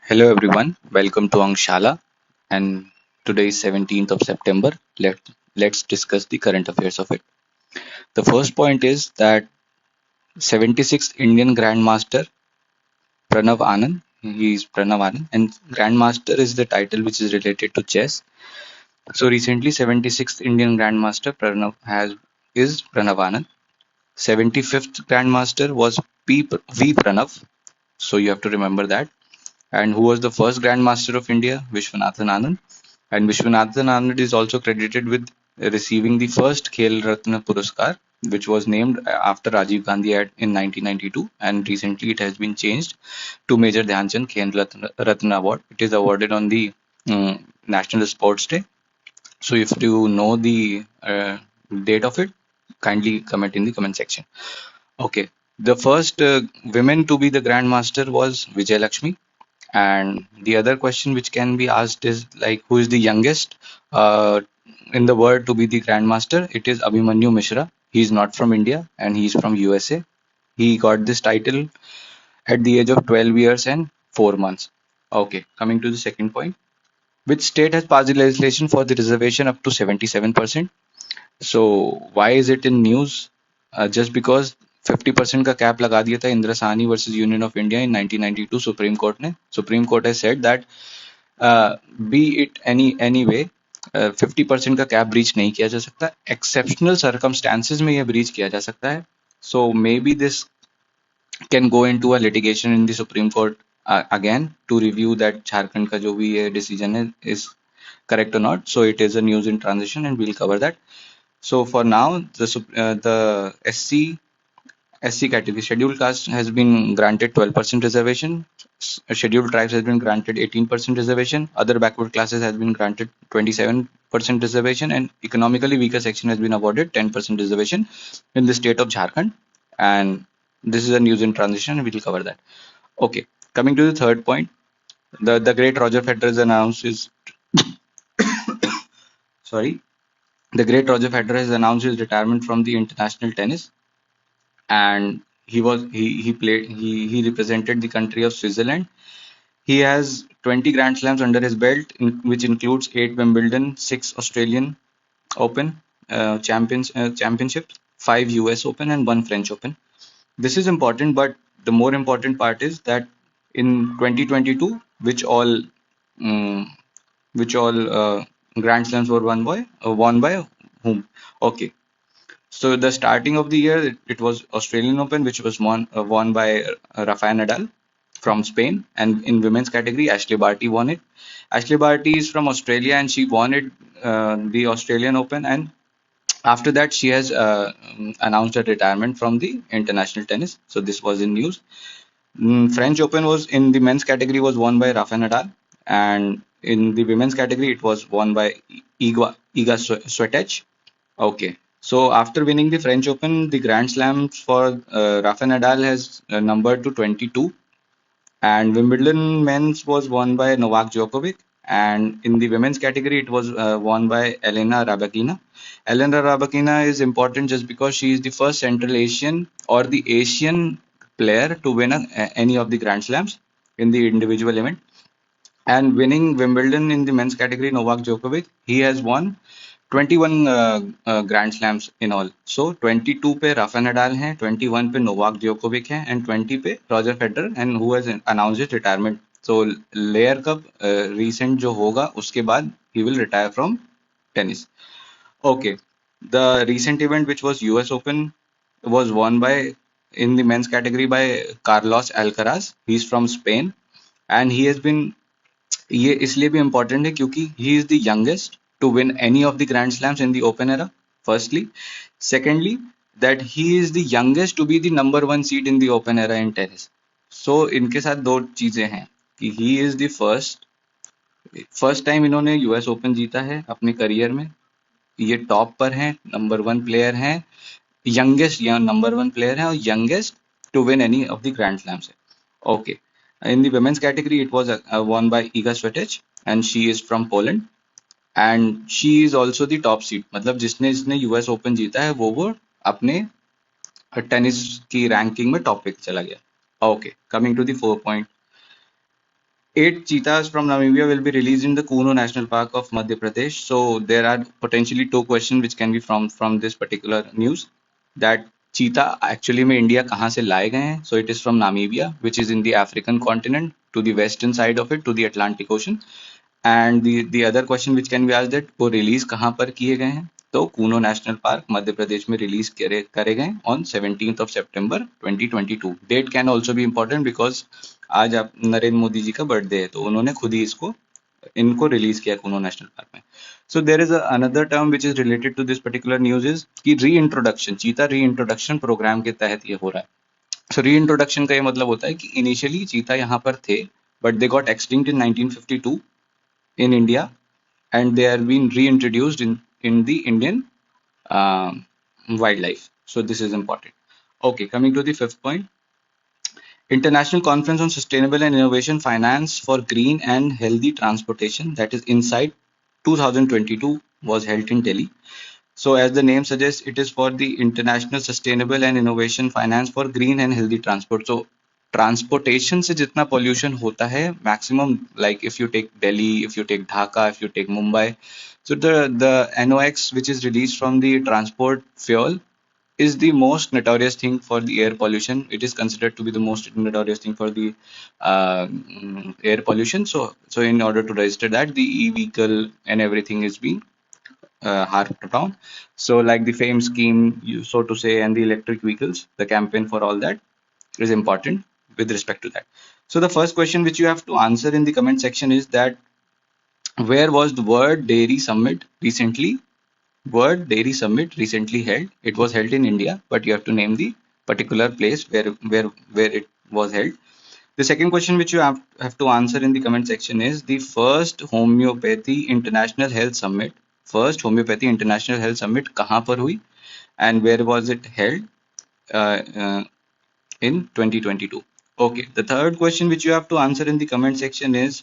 Hello everyone, welcome to Angshala, and today is 17th of September. Let's discuss the current affairs of it. The first point is that 76th Indian Grandmaster Pranav Anand, he is Pranav Anand, and Grandmaster is the title which is related to chess. So recently 76th Indian Grandmaster is Pranav Anand. 75th Grandmaster was V Pranav, so you have to remember that. And who was the first Grandmaster of India? Vishwanathan Anand. And Vishwanathan Anand is also credited with receiving the first Khel Ratna Puraskar, which was named after Rajiv Gandhi in 1992, and recently it has been changed to Major Dhyanchand Ratna Award. It is awarded on the National Sports Day. So if you know the date of it, kindly comment in the comment section. Okay, the first women to be the Grandmaster was Vijay Lakshmi, and the other question which can be asked is like, who is the youngest uh, in the world to be the Grandmaster? It is Abhimanyu Mishra. He is not from India and he is from USA. He got this title at the age of 12 years and 4 months. Okay, coming to the second point. Which state has passed the legislation for the reservation up to 77%? So why is it in news? Just because 50% का cap लगा दिया था Indira Sahni versus Union of India in 1992 Supreme Court ने. Supreme Court has said that be it any way 50% का cap breach नहीं किया जा सकता. एक्सेप्शनल सर्कमस्टांसेस में यह ब्रीच किया जा सकता है. So maybe this can go into a litigation in the Supreme Court again to review that Jharkhand का जो भी ये decision है is correct or not. So it is a news in transition and we'll cover that. So for now, the SC category scheduled caste has been granted 12% reservation. Scheduled tribes has been granted 18% reservation. Other backward classes has been granted 27% reservation, and economically weaker section has been awarded 10% reservation in the state of Jharkhand. And this is a news in transition, and we will cover that. Okay, coming to the third point, the great Roger Federer announced his sorry, the great Roger Federer has announced his retirement from the international tennis, and he represented the country of Switzerland. He has 20 Grand Slams under his belt, which includes 8 Wimbledon, 6 Australian Open championships, 5 US Open, and 1 French Open. This is important, but the more important part is that in 2022, um, which all Grand Slams were won by whom? Okay, so the starting of the year, it was Australian Open, which was won by Rafael Nadal from Spain, and in women's category, Ashley Barty won it. Ashley Barty is from Australia, and she won it the Australian Open, and after that, she has announced her retirement from the international tennis. So this was in news. French Open was in the men's category was won by Rafa Nadal, and in the women's category, it was won by Iga Swiatek. Okay. So after winning the French Open, the Grand Slams for Rafa Nadal has numbered to 22, and Wimbledon men's was won by Novak Djokovic, and in the women's category, it was won by Elena Rybakina. Elena Rybakina is important just because she is the first Central Asian or the Asian player to win any of the Grand Slams in the individual event. And winning Wimbledon in the men's category, Novak Djokovic, he has won 21 Grand Slams in all. So 22 पे Rafa Nadal है, 21 पे Novak Djokovic है, and 20 पे Roger Federer, and who has announced his retirement. So Layer Cup recent जो होगा उसके बाद he will retire from tennis. Okay, the recent event which was US Open was won by in the men's category by Carlos Alcaraz. He's from Spain, and he has been ये इसलिए भी important है क्योंकि he is the youngest to win any of the grand slams in the open era firstly secondly that he is the youngest to be the number 1 seed in the open era in tennis. So इनके साथ दो चीजें हैं कि he is the first time इन्होंने US open जीता है अपने करियर में. ये टॉप पर हैं, नंबर 1 प्लेयर हैं, यंगेस्ट या नंबर 1 प्लेयर है और youngest to win any of the grand slams है. Okay, in the women's category, it was won by Iga Swiatek, and she is from Poland, and she is also the top seed. मतलब जिसने इसने US open जीता है वो अपने tennis की ranking में टॉप पे चला गया. Okay, coming to the 4 point. 8 cheetahs from Namibia will be released in the Kuno National Park of Madhya Pradesh. So there are potentially two questions which can be from this particular news. That cheetah actually में India कहाँ से लाए गए हैं? So it is from Namibia, which is in the African continent, to the western side of it, to the Atlantic Ocean. And the other question which can be asked that वो release कहाँ पर किए गए हैं? तो Kuno national park Madhya Pradesh में release करे गए on 17th of September 2022. Date can also be important because आज आप नरेंद्र मोदी जी का बर्थडे है, तो उन्होंने खुद ही इसको इनको रिलीज किया कूनो नेशनल पार्क में. So there is another term which is related to this particular news is कि री इंट्रोडक्शन, चीता री इंट्रोडक्शन प्रोग्राम के तहत ये हो रहा है. सो री इंट्रोडक्शन का ये मतलब होता है कि इनिशियली चीता यहाँ पर थे, but they got extinct in 1952 in India, and they are being reintroduced in the Indian wildlife. So this is important. Okay, coming to the fifth point. International Conference on Sustainable and Innovation Finance for Green and Healthy Transportation, that is INSIGHT 2022, was held in Delhi. So as the name suggests, it is for the International Sustainable and Innovation Finance for Green and Healthy Transport. So transportation से जितना pollution होता है maximum, like if you take Delhi, if you take Dhaka, if you take Mumbai, so the NOx which is released from the transport fuel is the most notorious thing for the air pollution. It is considered to be the most notorious thing for the air pollution. So in order to register that, the e-vehicle and everything is being harped upon. So like the FAME scheme, so to say, and the electric vehicles, the campaign for all that is important with respect to that. So the first question which you have to answer in the comment section is that where was the World Dairy Summit recently? World Dairy Summit recently held. It was held in India, but you have to name the particular place where it was held. The second question which you have to answer in the comment section is the first homeopathy international health summit. First homeopathy international health summit कहाँ पर हुई and where was it held in 2022? Okay, the third question which you have to answer in the comment section is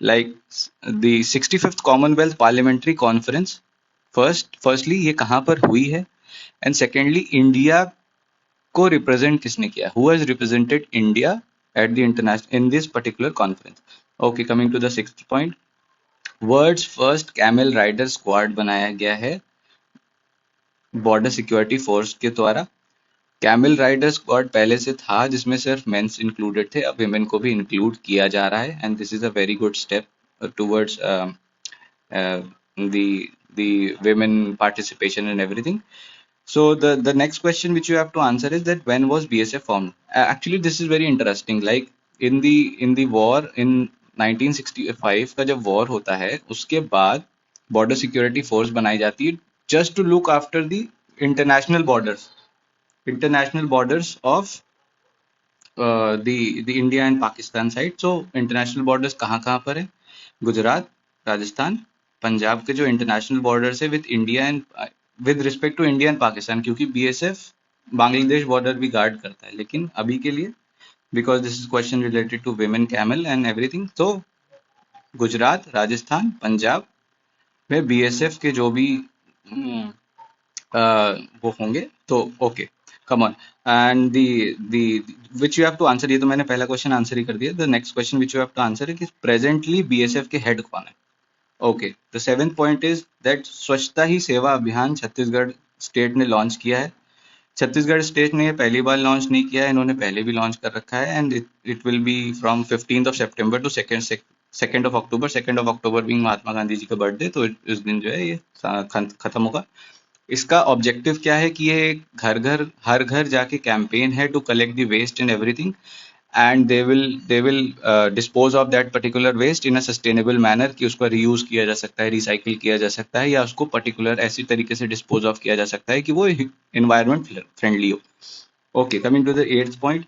like the 65th Commonwealth Parliamentary Conference. Firstly ये कहाँ पर हुई है, and secondly India को represent किसने किया, who has represented India at the international in this particular conference. Okay, coming to the sixth point, world's first camel rider squad बनाया गया है बॉर्डर सिक्योरिटी फोर्स के द्वारा. कैमल राइडर स्क्वाड पहले से था जिसमें सिर्फ मेंस इंक्लूडेड थे, अब विमेन को भी इंक्लूड किया जा रहा है, and this is a very good step towards the women participation and everything. So the next question which you have to answer is that when was BSF formed? Actually this is very interesting. Like in the war in 1965 का जब war होता है उसके बाद border security force बनाई जाती है just to look after the international borders of the India and Pakistan side. So international borders कहाँ कहाँ पर है? गुजरात, राजस्थान, पंजाब के जो इंटरनेशनल बॉर्डर्स है with India and with respect to India and Pakistan, क्योंकि बीएसएफ बांग्लादेश बॉर्डर भी गार्ड करता है, लेकिन अभी के लिए because this is question related to women camel and everything, तो गुजरात, राजस्थान, पंजाब में बीएसएफ के जो भी वो होंगे तो okay come on. And the which you have to answer, ये तो मैंने पहला क्वेश्चन आंसर ही कर दिया. The next question which you have to answer है कि प्रेजेंटली बीएसएफ के हेड कौन है. Okay, the seventh point is that स्वच्छता ही सेवा अभियान छत्तीसगढ़ स्टेट ने लॉन्च किया है. छत्तीसगढ़ स्टेट ने पहली बार लॉन्च नहीं किया है, इन्होंने पहले भी लॉन्च कर रखा है, and it will be from 15th of September to 2nd of October. 2nd of October being Mahatma Gandhi ji का बर्थडे, तो इस दिन जो है ये खत्म होगा. इसका ऑब्जेक्टिव क्या है कि ये हर घर जाके कैंपेन है to collect the waste and everything, and they will dispose of that particular waste in a sustainable manner, कि उसका रीयूज किया जा सकता है, रिसाइकिल किया जा सकता है, या उसको पर्टिकुलर ऐसी तरीके से डिस्पोज ऑफ किया जा सकता है कि वो एनवायरमेंट फ्रेंडली हो. Okay, coming to the eighth point,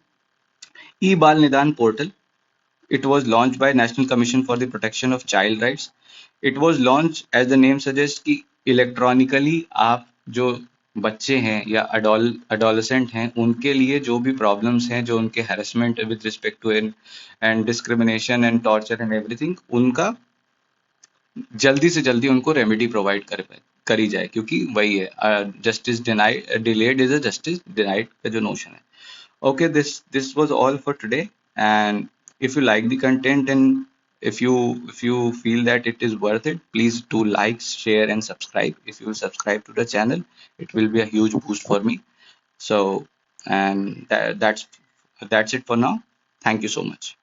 E Bal Nidan portal. It was launched by National Commission for the Protection of Child Rights. It was launched as the name suggests कि electronically आप जो बच्चे हैं या अडोलेसेंट हैं उनके लिए जो भी प्रॉब्लम्स हैं, जो उनके harassment with respect to and discrimination and torture and everything, उनका जल्दी से जल्दी उनको रेमेडी प्रोवाइड करी जाए, क्योंकि वही है justice delayed is a justice denied का जो नोशन है. Okay, this was all for today, and if you like the content and if you feel that it is worth it, please do like, share, and subscribe. If you subscribe to the channel, it will be a huge boost for me. So, and that's it for now. Thank you so much.